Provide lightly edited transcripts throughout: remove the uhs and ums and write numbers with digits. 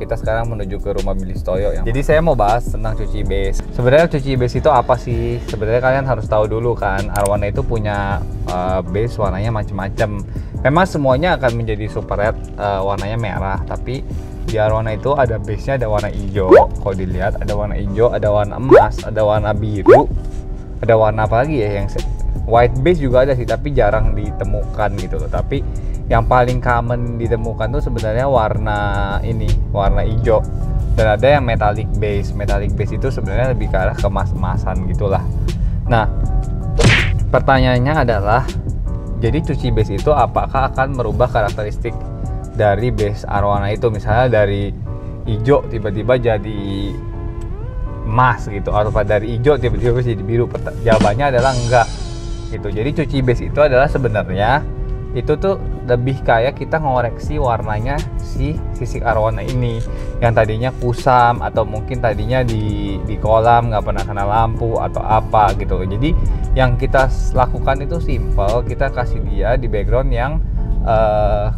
Kita sekarang menuju ke rumah Billy Sutoyo yang... Jadi saya mau bahas tentang cuci base. Sebenarnya cuci base itu apa sih? Sebenarnya kalian harus tahu dulu kan, Arowana itu punya base warnanya macam-macam. Memang semuanya akan menjadi super red, warnanya merah, tapi di Arowana itu ada base-nya, ada warna hijau. Kalau dilihat ada warna hijau, ada warna emas, ada warna biru, ada warna apa lagi ya, yang white base juga ada sih, tapi jarang ditemukan gitu loh. Tapi yang paling common ditemukan tuh sebenarnya warna ini, warna hijau. Dan ada yang metallic base. Metallic base itu sebenarnya lebih ke arah kemas-emasan gitulah. Nah, pertanyaannya adalah, jadi cuci base itu apakah akan merubah karakteristik dari base Arowana itu? Misalnya dari hijau tiba-tiba jadi emas gitu, atau dari hijau tiba-tiba jadi biru? Jawabannya adalah enggak gitu. Jadi cuci base itu adalah sebenarnya itu tuh lebih kayak kita ngoreksi warnanya si sisik Arowana ini yang tadinya kusam, atau mungkin tadinya di kolam nggak pernah kena lampu atau apa gitu. Jadi yang kita lakukan itu simple, kita kasih dia di background yang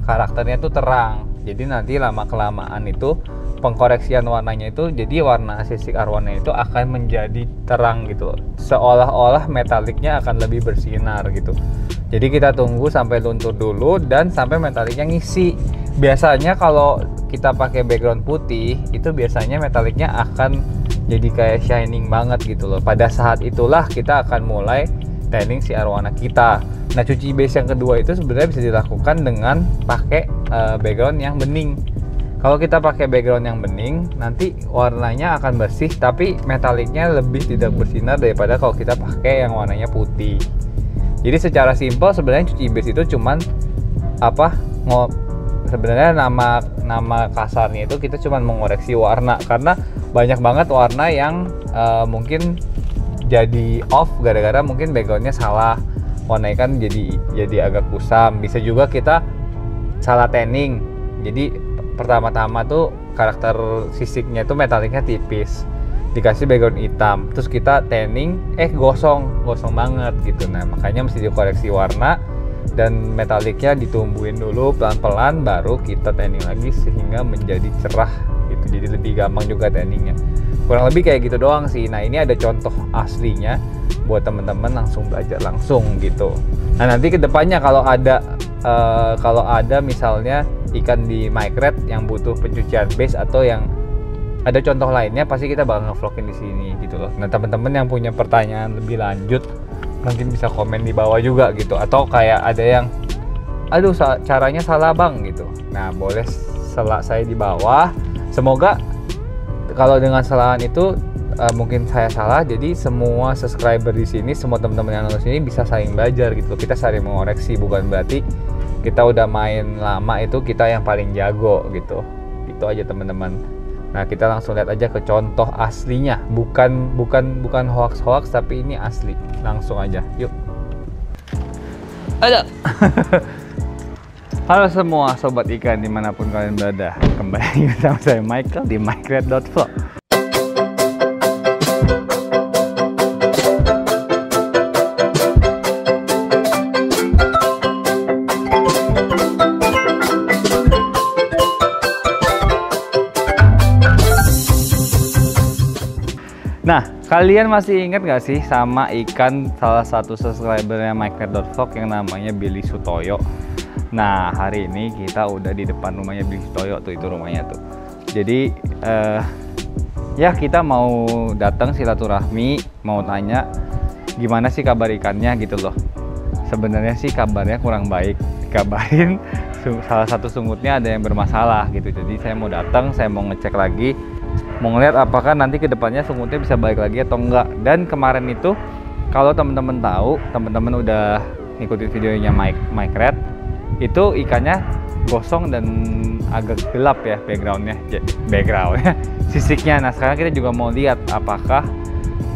karakternya tuh terang. Jadi nanti lama kelamaan itu pengkoreksian warnanya itu, jadi warna sisik Arowana itu akan menjadi terang gitu, seolah-olah metaliknya akan lebih bersinar gitu. Jadi kita tunggu sampai luntur dulu dan sampai metaliknya ngisi. Biasanya kalau kita pakai background putih itu biasanya metaliknya akan jadi kayak shining banget gitu loh. Pada saat itulah kita akan mulai tanning si Arowana kita. Nah, cuci base yang kedua itu sebenarnya bisa dilakukan dengan pakai background yang bening. Kalau kita pakai background yang bening, nanti warnanya akan bersih, tapi metaliknya lebih tidak bersinar daripada kalau kita pakai yang warnanya putih. Jadi secara simpel sebenarnya cuci base itu cuman sebenarnya nama kasarnya itu kita cuman mengoreksi warna, karena banyak banget warna yang mungkin jadi off gara-gara mungkin backgroundnya salah, warnanya kan jadi agak kusam. Bisa juga kita salah tanning. Jadi pertama-tama tuh karakter sisiknya tuh metaliknya tipis, dikasih background hitam, terus kita tanning gosong banget gitu. Nah, makanya mesti dikoreksi warna dan metaliknya ditumbuhin dulu pelan-pelan, baru kita tanning lagi sehingga menjadi cerah gitu. Jadi lebih gampang juga tanningnya. Kurang lebih kayak gitu doang sih. Nah, ini ada contoh aslinya buat teman-teman langsung belajar langsung gitu. Nah, nanti kedepannya kalau ada misalnya ikan di micred yang butuh pencucian base atau yang ada contoh lainnya, pasti kita bakal nge-vlogin di sini gitu loh. Nah, teman-teman yang punya pertanyaan lebih lanjut mungkin bisa komen di bawah juga gitu, atau kayak ada yang aduh caranya salah bang gitu. Nah, boleh saya di bawah. Semoga kalau dengan kesalahan itu mungkin saya salah, jadi semua subscriber di sini, semua teman-teman yang nonton sini bisa saling belajar gitu. Kita saling mengoreksi, bukan berarti kita udah main lama itu kita yang paling jago gitu. Itu aja teman-teman. Nah, kita langsung lihat aja ke contoh aslinya, bukan hoax tapi ini asli. Langsung aja, yuk. Ada. Halo semua sobat ikan dimanapun kalian berada, kembali bersama saya Michael di micred.vlog. Nah, kalian masih ingat gak sih sama ikan salah satu subscribernya micred.vlog yang namanya Billy Sutoyo? Nah, hari ini kita udah di depan rumahnya Billy Sutoyo tuh, itu rumahnya tuh. Jadi ya kita mau datang silaturahmi, mau tanya gimana sih kabar ikannya gitu loh. Sebenarnya sih kabarnya kurang baik, dikabarin salah satu sungutnya ada yang bermasalah gitu. Jadi saya mau datang, saya mau ngecek lagi, mau ngeliat apakah nanti kedepannya sungutnya bisa balik lagi atau enggak. Dan kemarin itu kalau teman-teman tahu, teman-teman udah ngikutin videonya micred, itu ikannya gosong dan agak gelap ya backgroundnya sisiknya. Nah, sekarang kita juga mau lihat apakah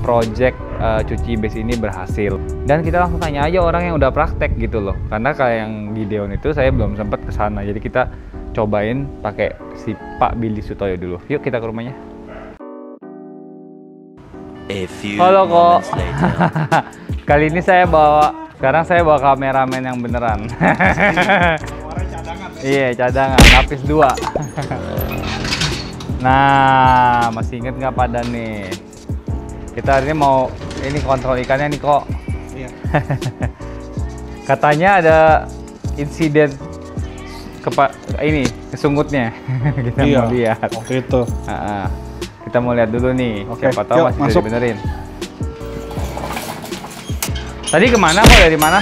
project cuci base ini berhasil, dan kita langsung tanya aja orang yang udah praktek gitu loh, karena kayak yang di Deon itu saya belum sempat kesana. Jadi kita cobain pakai si Pak Billy Sutoyo dulu. Yuk kita ke rumahnya. Halo kok. Kali ini sekarang saya bawa kameramen yang beneran. Iya, cadangan, lapis 2. Nah, masih inget nggak pada nih? Kita hari ini mau kontrol ikannya nih kok. Iya. Katanya ada insiden kesungutnya. Kita mau lihat. Oke itu. Kita mau lihat dulu nih. Oke, siapa tahu masih bisa masuk. dibenerin. Tadi kemana kok? Dari mana?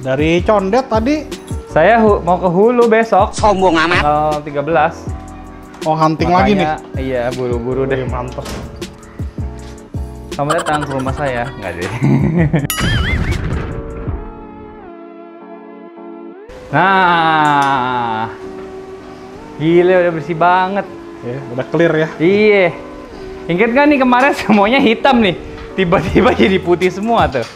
Dari Condet tadi. Saya mau ke Hulu besok. Sombong amat. Tanggal 13. Oh, hunting lagi nih. Iya, buru-buru deh. Mantap. Kamu datang ke rumah saya? Nggak deh. Nah, gila udah bersih banget. Ya, udah clear ya. Iya. Ingat nggak nih kemarin semuanya hitam nih, tiba-tiba jadi putih semua tuh.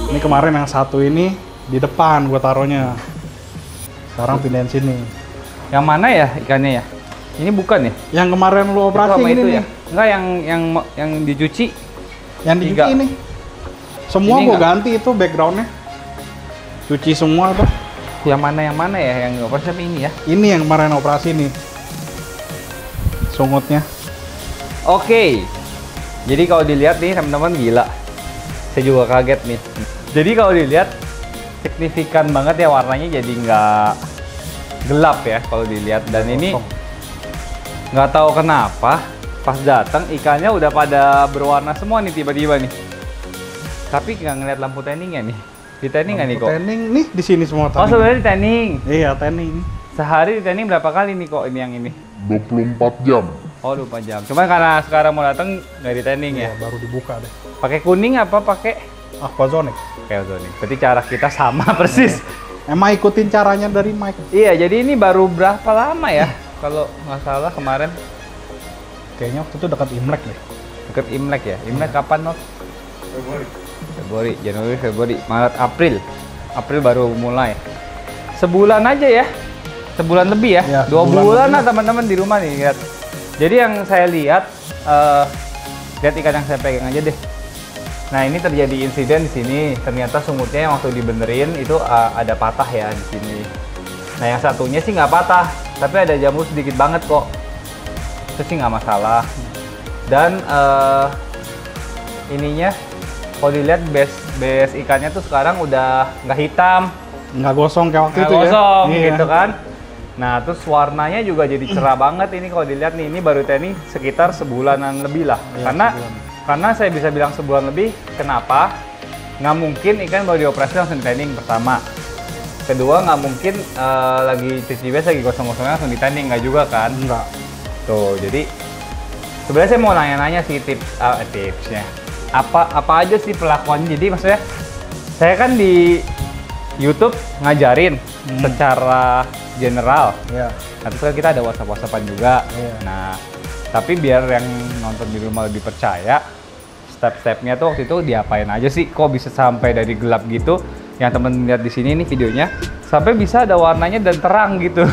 Ini kemarin yang satu ini di depan gua taruhnya. Sekarang pindahin sini. Yang mana ya ikannya ya? Ini bukan ya? Yang kemarin lu operasi Itu sama ini itu nih. ya? Enggak, yang dicuci. Yang dicuci Tiga. ini. Semua Ini gua enggak? ganti itu backgroundnya. Cuci semua tuh. Yang mana ya? Yang operasi apa ini ya? Ini yang kemarin operasi nih. Sungutnya. Oke. Jadi kalau dilihat nih teman-teman, gila. Saya juga kaget nih. Jadi kalau dilihat signifikan banget ya warnanya, jadi nggak gelap ya kalau dilihat. Dan ini nggak tahu kenapa pas datang ikannya udah pada berwarna semua nih tiba-tiba nih. Tapi nggak ngeliat lampu tanningnya nih. Di tanning nggak nih kok? Tanning nih di sini semua Oh tanning. sebenarnya di tanning. Iya, tanning. Sehari di tanning berapa kali nih kok ini yang ini? 24 jam. Oh 24 jam. Cuman karena sekarang mau datang nggak di tanning ya. Iya, baru dibuka deh. Pakai kuning apa pakai Aquazonic. kayak nih? Berarti cara kita sama persis. Emang ikutin caranya dari Mike. Iya, jadi ini baru berapa lama ya? Kalau nggak salah kemarin Kayaknya waktu itu dekat Imlek deh. deket Imlek ya. Imlek kapan, Not? Februari, Januari, Februari, Maret, April. April baru mulai. Sebulan aja ya. Sebulan lebih ya. Ya, 2 sebulan bulan lah lebih. teman-teman di rumah nih, lihat. Jadi yang saya lihat lihat ikan yang saya pegang aja deh. Nah, ini terjadi insiden di sini. Ternyata sumutnya yang waktu dibenerin itu ada patah ya di sini. Nah, yang satunya sih nggak patah, tapi ada jamur sedikit banget kok. Itu sih nggak masalah. Dan ininya, kalau dilihat base ikannya tuh sekarang udah nggak hitam, Nggak gosong kayak waktu nggak itu gosong ya. Iya. gitu kan. Nah, terus warnanya juga jadi cerah banget ini kalau dilihat nih. Ini baru tanning sekitar sebulanan lebih lah. Iya, sebulan. Karena saya bisa bilang sebulan lebih. Kenapa? Nggak mungkin ikan baru dioperasi langsung di tanning pertama. Kedua, nggak mungkin lagi cuci biasa lagi gosong-gosongnya langsung di tanning, nggak juga kan? Enggak. Tuh, jadi sebenarnya saya mau nanya-nanya sih tipsnya. Apa aja sih pelakuannya? Jadi maksudnya saya kan di YouTube ngajarin secara general. Iya. Nah, terus kan kita ada WhatsApp-WhatsAppan juga. Iya. Nah, tapi biar yang nonton di rumah lebih percaya, step-stepnya tuh waktu itu diapain aja sih? Kok bisa sampai dari gelap gitu? Yang temen lihat di sini nih videonya, sampai bisa ada warnanya dan terang gitu.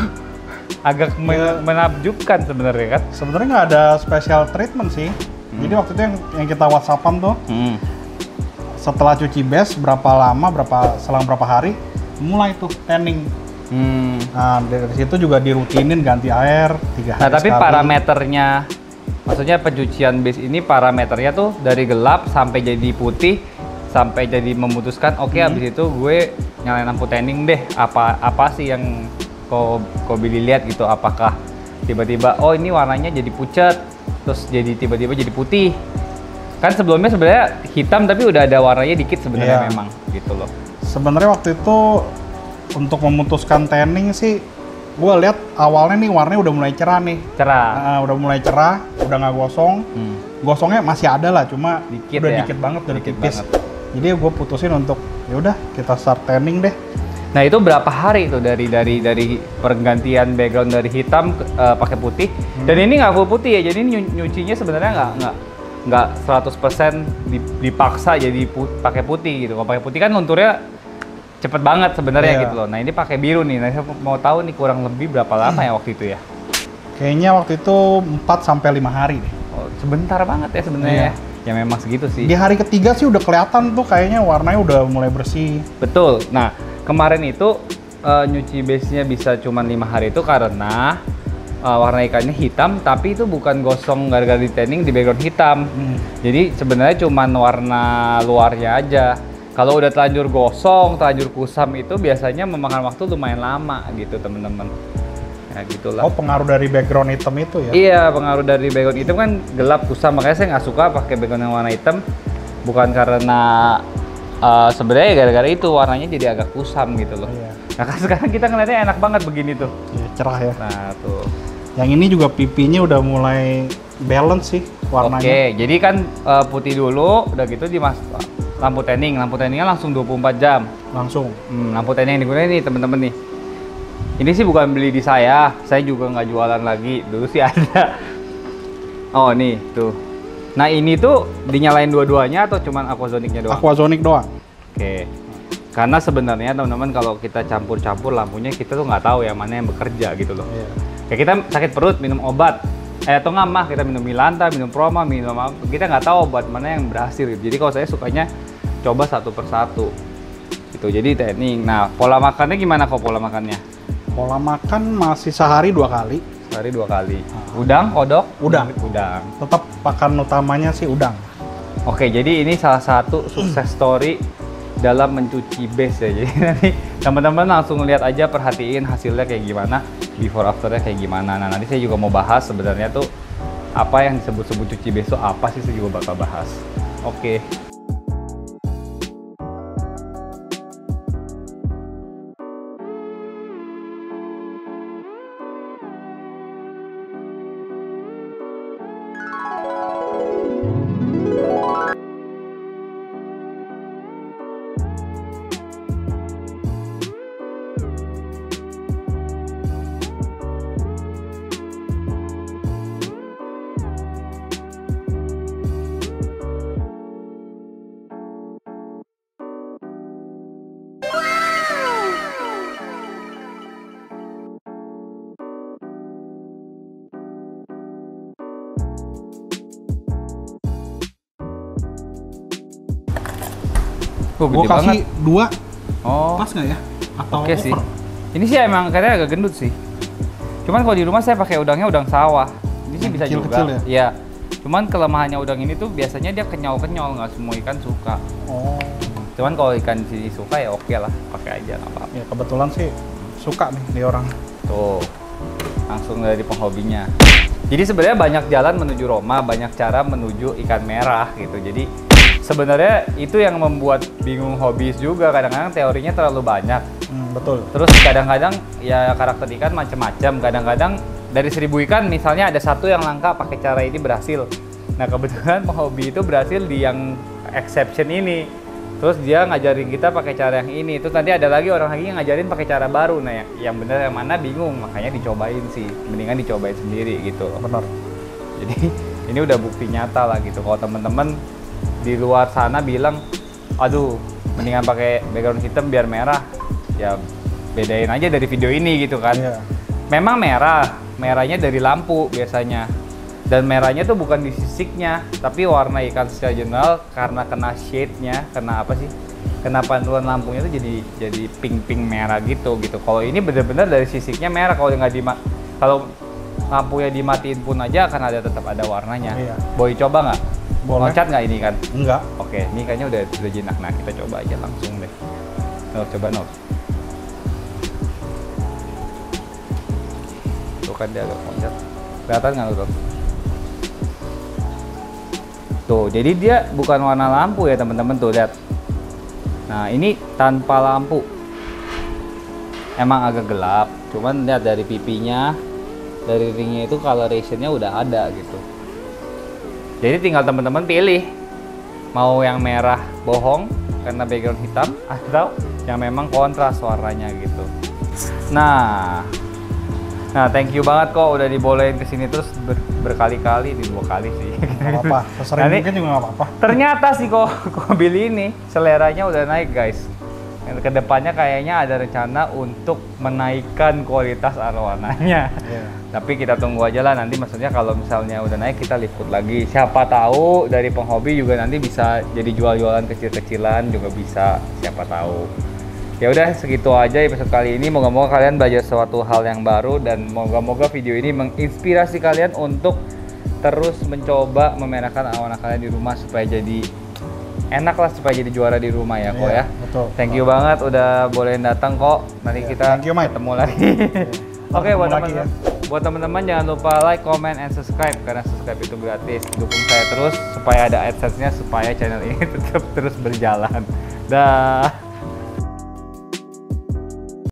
Agak menakjubkan sebenarnya kan? Sebenarnya nggak ada special treatment sih. Jadi waktu itu yang kita WhatsAppan tuh, setelah cuci base selang berapa hari, mulai tuh tanning. Nah, dari situ juga dirutinin ganti air 3 hari Nah, tapi sekali. parameternya, maksudnya pencucian base ini parameternya tuh dari gelap sampai jadi putih, sampai jadi memutuskan oke, habis itu gue nyalain lampu tanning deh. Apa sih yang kau Billy lihat gitu? Apakah tiba-tiba oh ini warnanya jadi pucat, terus jadi tiba-tiba jadi putih? Kan sebelumnya sebenarnya hitam tapi udah ada warnanya dikit sebenarnya. Iya. Memang gitu loh. Sebenarnya waktu itu untuk memutuskan tanning sih, gue lihat awalnya nih warnanya udah mulai cerah nih. Cerah. Nah, udah mulai cerah, udah nggak gosong. Gosongnya masih ada lah, cuma Dikit udah ya? dikit banget, udah Dikit tipis. banget. Jadi gue putusin untuk ya udah kita start tanning deh. Nah itu berapa hari tuh dari pergantian background dari hitam pakai putih. Dan ini nggak full putih ya, jadi nyucinya sebenarnya nggak 100% dipaksa jadi pakai putih gitu. Kalau pakai putih kan lunturnya cepet banget sebenarnya gitu loh. Nah ini pakai biru nih. Nah saya mau tahu nih kurang lebih berapa lama ya waktu itu ya? Kayaknya waktu itu 4-5 hari deh. Oh, sebentar banget ya sebenarnya. Ya memang segitu sih. Di hari ketiga sih udah kelihatan tuh kayaknya warnanya udah mulai bersih. Betul. Nah kemarin itu nyuci base-nya bisa cuma 5 hari itu karena warna ikannya hitam, tapi itu bukan gosong gara-gara di tanning di background hitam. Jadi sebenarnya cuma warna luarnya aja. Kalau udah terlanjur gosong, terlanjur kusam itu biasanya memakan waktu lumayan lama gitu teman-teman. Ya gitulah. Oh, pengaruh dari background hitam itu ya? Iya, pengaruh dari background hitam kan gelap kusam, makanya saya nggak suka pakai background yang warna hitam. Bukan karena sebenarnya gara-gara itu warnanya jadi agak kusam gitu loh. Iya. Nah kan sekarang kita ngeliatnya enak banget begini tuh. Iya, cerah ya. Nah tuh. Yang ini juga pipinya udah mulai balance sih warnanya. Oke, jadi kan putih dulu, udah gitu lampu tanning. Lampu tanningnya langsung 24 jam. Langsung. Lampu tanning yang digunakan nih teman-teman nih. Ini sih bukan beli di saya juga nggak jualan lagi. Dulu sih ada. Oh nih tuh. Nah ini tuh dinyalain dua-duanya atau cuman aquasonicnya doang? Aquasonic doang. Oke. Karena sebenarnya teman-teman kalau kita campur-campur lampunya kita tuh nggak tahu yang mana yang bekerja gitu loh. Iya. Kayak kita sakit perut minum obat, atau nggak mah kita minum Milanta, minum Proma, minum apa, kita nggak tahu obat mana yang berhasil gitu. Jadi kalau saya sukanya coba satu persatu gitu. Jadi tanning. Nah pola makannya gimana kok pola makannya? Pola makan masih sehari 2 kali. Sehari 2 kali. Udang, kodok? Udang. Udang. Tetap pakan utamanya sih udang. Oke, jadi ini salah satu sukses story dalam mencuci base ya. Jadi nanti teman-teman langsung lihat aja, perhatiin hasilnya kayak gimana, before afternya kayak gimana. Nah nanti saya juga mau bahas sebenarnya tuh apa yang disebut-sebut cuci base tuh apa sih, saya juga bakal bahas. Oke. Gua kasih 2. Oh. Pas nggak ya? Atau Oke over? sih. Ini sih emang katanya agak gendut sih. Cuman kalau di rumah saya pakai udangnya udang sawah. Ini sih bisa juga. Kecil-kecil ya? Iya. Cuman kelemahannya udang ini tuh biasanya dia kenyal-kenyal, nggak semua ikan suka. Oh. Cuman kalau ikan sini suka ya oke lah, pakai aja nggak apa-apa. Ya kebetulan sih suka nih di orang. Tuh, langsung dari penghobinya. Jadi sebenarnya banyak jalan menuju Roma, banyak cara menuju ikan merah gitu. Jadi sebenarnya itu yang membuat bingung hobis juga. Kadang-kadang teorinya terlalu banyak. Betul. Terus kadang-kadang ya karakter ikan macam-macam. Kadang-kadang dari 1000 ikan misalnya ada satu yang langka pakai cara ini berhasil. Nah kebetulan penghobi itu berhasil di yang exception ini. Terus dia ngajarin kita pakai cara yang ini. Terus nanti ada lagi orang lagi yang ngajarin pakai cara baru. Nah yang bener yang mana bingung. Makanya dicobain sih. Mendingan dicobain sendiri gitu loh. Benar. Jadi ini udah bukti nyata lah gitu. Kalau temen-temen di luar sana bilang, aduh mendingan pakai background hitam biar merah, ya bedain aja dari video ini gitu kan. Iya. Memang merahnya dari lampu biasanya, dan merahnya tuh bukan di sisiknya, tapi warna ikan secara general karena kena shade-nya, kena apa sih, kena pantulan lampunya tuh jadi pink merah gitu. Kalau ini bener-bener dari sisiknya merah. Kalau lampunya dimatiin pun aja akan tetap ada warnanya. Iya. Boleh coba nggak? Boleh. Loncat nggak ini kan? Enggak. Oke, ini kayaknya udah jinak. Nah, kita coba aja langsung deh. Coba Nur. Tuh kan dia agak loncat. Kelihatan nggak Nur? Tuh, jadi dia bukan warna lampu ya teman-teman, tuh lihat. Nah, ini tanpa lampu. Emang agak gelap, cuman lihat dari pipinya, dari ringnya itu coloration-nya udah ada gitu. Jadi tinggal teman-teman pilih mau yang merah bohong karena background hitam, atau yang memang kontras warnanya gitu. Nah, thank you banget kok udah dibolehin kesini terus berkali-kali, 2 kali sih. Nggak apa-apa, sesering mungkin juga nggak apa-apa. Ternyata sih kok mobil ini seleranya udah naik guys. Kedepannya kayaknya ada rencana untuk menaikkan kualitas arwananya. Yeah. Tapi kita tunggu aja lah nanti, maksudnya kalau misalnya udah naik kita liput lagi. Siapa tahu dari penghobi juga nanti bisa jadi jual-jualan kecil-kecilan juga bisa, siapa tahu. Ya udah segitu aja episode kali ini. Moga-moga kalian belajar suatu hal yang baru dan moga-moga video ini menginspirasi kalian untuk terus mencoba memerahkan arwana kalian di rumah supaya jadi enak lah, supaya jadi juara di rumah ya kok ya. Betul. Thank you banget udah bolehin datang kok. Nanti kita ketemu lagi. Oke, buat teman-teman jangan lupa like, comment, and subscribe karena subscribe itu gratis. Dukung saya terus supaya ada AdSense-nya supaya channel ini tetap terus berjalan. Dah.